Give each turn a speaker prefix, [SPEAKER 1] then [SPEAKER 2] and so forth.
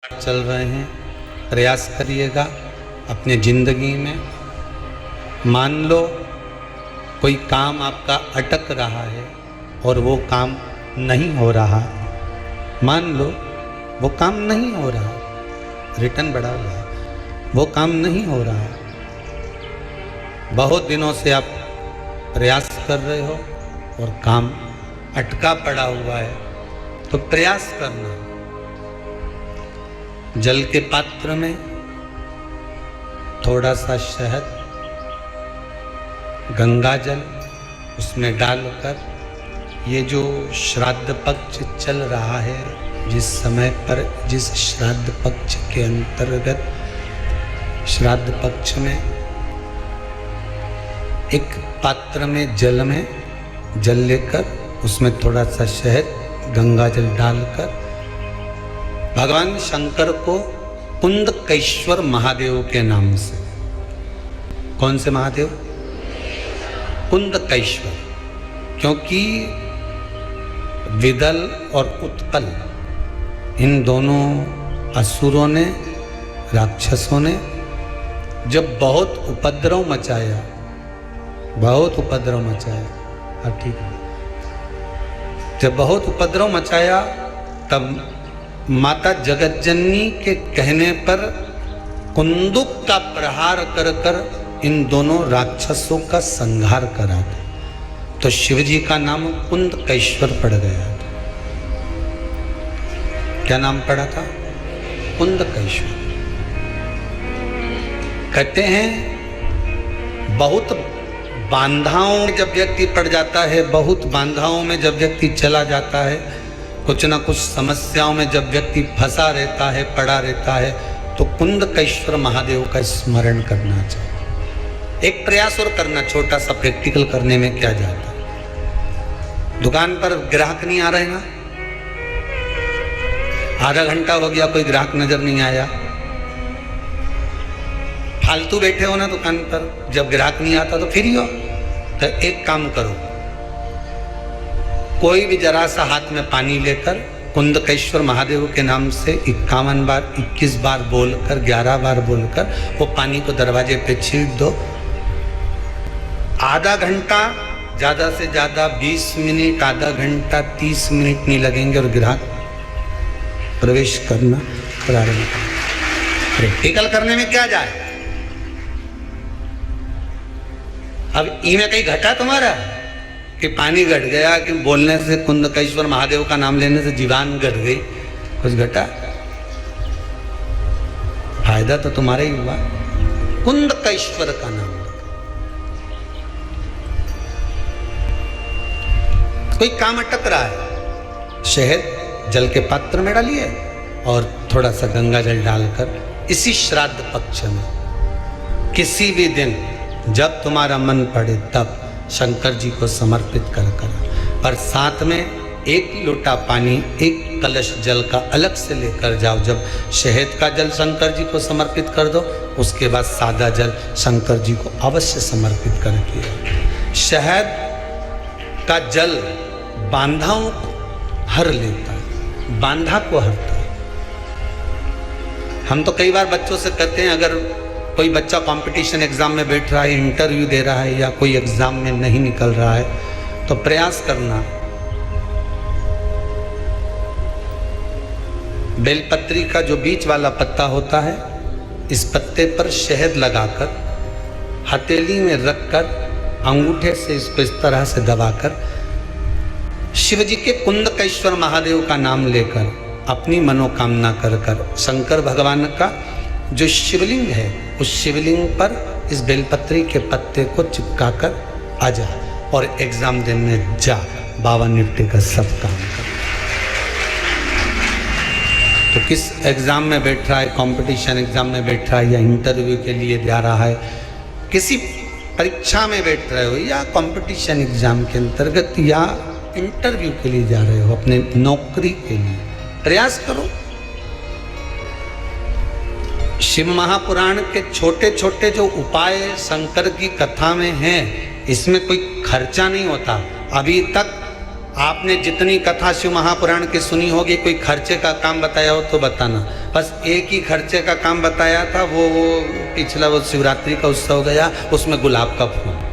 [SPEAKER 1] चल रहे हैं, प्रयास करिएगा अपने जिंदगी में। मान लो कोई काम आपका अटक रहा है और वो काम नहीं हो रहा, मान लो वो काम नहीं हो रहा, रिटर्न बढ़ा हुआ है, वो काम नहीं हो रहा, बहुत दिनों से आप प्रयास कर रहे हो और काम अटका पड़ा हुआ है, तो प्रयास करना। जल के पात्र में थोड़ा सा शहद, गंगा जल उसमें डालकर, ये जो श्राद्ध पक्ष चल रहा है, जिस समय पर जिस श्राद्ध पक्ष के अंतर्गत, श्राद्ध पक्ष में एक पात्र में जल लेकर उसमें थोड़ा सा शहद, गंगा जल डालकर भगवान शंकर को कुंदकेश्वर महादेव के नाम से, कौन से महादेव? कुंदकेश्वर, क्योंकि विदल और उत्पल इन दोनों असुरों ने, राक्षसों ने जब बहुत उपद्रव मचाया, अब ठीक है, जब बहुत उपद्रव मचाया तब माता जगतजननी के कहने पर कुंदुक का प्रहार कर कर इन दोनों राक्षसों का संहार करा था, तो शिव जी का नाम कुंदकेश्वर पड़ गया था। क्या नाम पड़ा था? कुंदकेश्वर। कहते हैं बहुत बांधाओं में जब व्यक्ति पड़ जाता है, बहुत बांधाओं में जब व्यक्ति चला जाता है, कुछ ना कुछ समस्याओं में जब व्यक्ति फंसा रहता है, पड़ा रहता है, तो कुंदकेश्वर महादेव का स्मरण करना चाहिए। एक प्रयास और करना, छोटा सा प्रैक्टिकल करने में क्या जाता है। दुकान पर ग्राहक नहीं आ रहे ना, आधा घंटा हो गया कोई ग्राहक नजर नहीं आया, फालतू बैठे हो ना दुकान पर, जब ग्राहक नहीं आता तो फ्री हो, तो एक काम करो, कोई भी जरा सा हाथ में पानी लेकर कुंदकेश्वर महादेव के नाम से 51 बार, 21 बार बोलकर, 11 बार बोलकर वो पानी को दरवाजे पे छींट दो। आधा घंटा, ज़्यादा से ज़्यादा 20 मिनट, आधा घंटा 30 मिनट नहीं लगेंगे और ग्राहक प्रवेश करना प्रारंभ करें। प्रैक्टिकल करने में क्या जाए। अब इनमें कहीं घटा तुम्हारा कि पानी घट गया, कि बोलने से, कुंदकेश्वर महादेव का नाम लेने से जीवान घट गई, कुछ घटा? फायदा तो तुम्हारा ही हुआ। कुंदकेश्वर का नाम, कोई काम अटक रहा है, शहद जल के पात्र में डालिए और थोड़ा सा गंगा जल डालकर इसी श्राद्ध पक्ष में किसी भी दिन जब तुम्हारा मन पड़े तब शंकर जी को समर्पित कर पर साथ में एक लोटा पानी, एक कलश जल का अलग से लेकर जाओ। जब शहद का जल शंकर जी को समर्पित कर दो, उसके बाद सादा जल शंकर जी को अवश्य समर्पित करके। शहद का जल बांधाओं को हर लेता है, बांधा को हरता है। हम तो कई बार बच्चों से कहते हैं, अगर कोई बच्चा कंपटीशन एग्जाम में बैठ रहा है, इंटरव्यू दे रहा है, या कोई एग्जाम में नहीं निकल रहा है, तो प्रयास करना, बेलपत्री का जो बीच वाला पत्ता होता है, इस पत्ते पर शहद लगाकर हथेली में रखकर अंगूठे से इसको इस तरह से दबाकर शिव जी के कुंदकेश्वर महादेव का नाम लेकर अपनी मनोकामना कर शंकर भगवान का जो शिवलिंग है, उस शिवलिंग पर इस बेलपत्री के पत्ते को चिपका कर आ जा और एग्जाम देने जा, 52 निफ्टी का सब काम कर। तो किस एग्जाम में बैठ रहा है, कंपटीशन एग्जाम में बैठ रहा है, या इंटरव्यू के लिए जा रहा है, किसी परीक्षा में बैठ रहे हो, या कंपटीशन एग्जाम के अंतर्गत, या इंटरव्यू के लिए जा रहे हो, अपने नौकरी के लिए, प्रयास करो। शिव महापुराण के छोटे छोटे जो उपाय शंकर की कथा में हैं, इसमें कोई खर्चा नहीं होता। अभी तक आपने जितनी कथा शिव महापुराण की सुनी होगी, कोई खर्चे का काम बताया हो तो बताना। बस एक ही खर्चे का काम बताया था, वो पिछला वो शिवरात्रि का उत्सव गया, उसमें गुलाब का फूल।